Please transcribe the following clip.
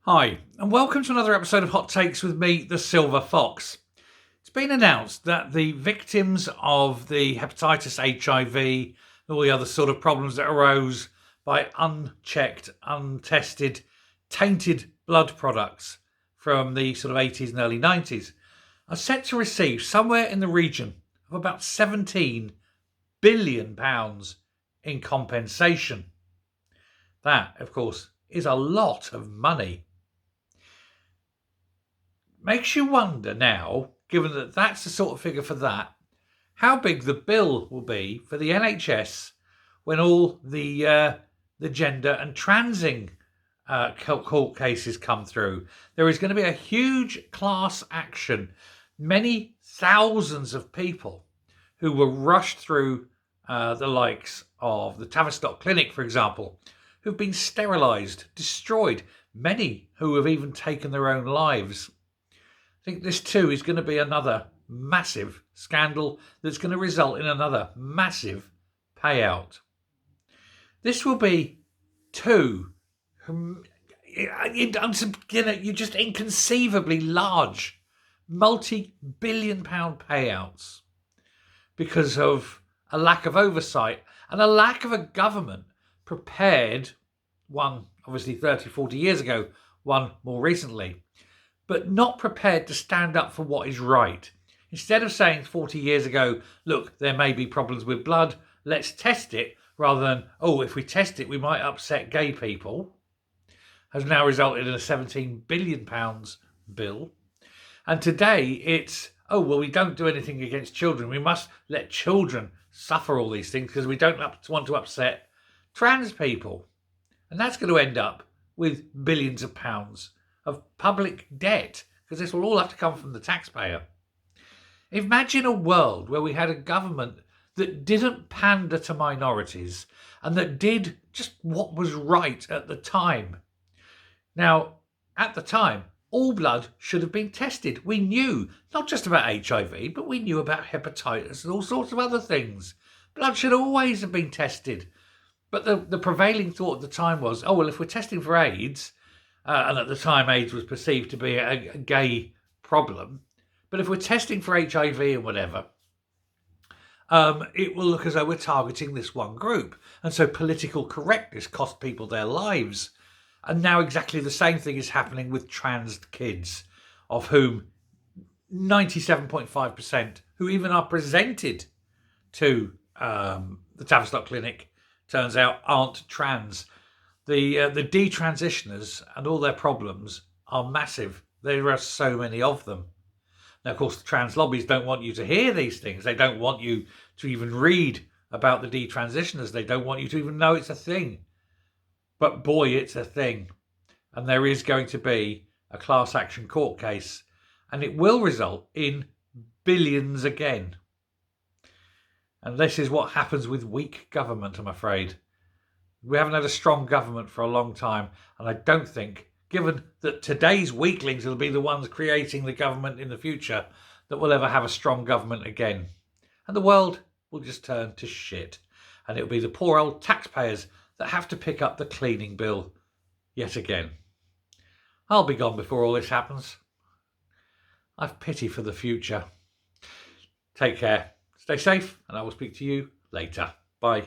Hi, and welcome to another episode of Hot Takes with me, the Silver Fox. It's been announced that the victims of the hepatitis, HIV, and all the other sort of problems that arose by unchecked, untested, tainted blood products from the sort of 80s and early 90s are set to receive somewhere in the region of about £17 billion in compensation. That, of course, is a lot of money. Makes you wonder now, given that that's the sort of figure for that, how big the bill will be for the NHS when all the gender and transing court cases come through. There is going to be a huge class action. Many thousands of people who were rushed through the likes of the Tavistock Clinic, for example, who've been sterilised, destroyed, many who have even taken their own lives. I think this too is going to be another massive scandal that's going to result in another massive payout. This will be two, you just inconceivably large, multi-billion pound payouts because of a lack of oversight and a lack of a government prepared, one obviously 30, 40 years ago, one more recently, but not prepared to stand up for what is right. Instead of saying 40 years ago, look, there may be problems with blood, let's test it, rather than, oh, if we test it, we might upset gay people, has now resulted in a £17 billion bill. And today it's, oh, well, we don't do anything against children. We must let children suffer all these things because we don't want to upset trans people. And that's going to end up with billions of pounds of public debt, because this will all have to come from the taxpayer. Imagine a world where we had a government that didn't pander to minorities and that did just what was right at the time. Now, at the time, all blood should have been tested. We knew not just about HIV, but we knew about hepatitis and all sorts of other things. Blood should always have been tested. But the prevailing thought at the time was, oh, well, if we're testing for AIDS, and at the time AIDS was perceived to be a gay problem, but if we're testing for HIV and whatever, it will look as though we're targeting this one group. And so political correctness cost people their lives. And now exactly the same thing is happening with trans kids, of whom 97.5% who even are presented to the Tavistock Clinic, turns out, aren't trans. The detransitioners and all their problems are massive. There are so many of them. Now, of course, the trans lobbies don't want you to hear these things. They don't want you to even read about the detransitioners. They don't want you to even know it's a thing. But boy, it's a thing. And there is going to be a class action court case. And it will result in billions again. And this is what happens with weak government, I'm afraid. We haven't had a strong government for a long time. And I don't think, given that today's weaklings will be the ones creating the government in the future, that we'll ever have a strong government again. And the world will just turn to shit. And it'll be the poor old taxpayers that have to pick up the cleaning bill yet again. I'll be gone before all this happens. I've pity for the future. Take care. Stay safe, and I will speak to you later. Bye.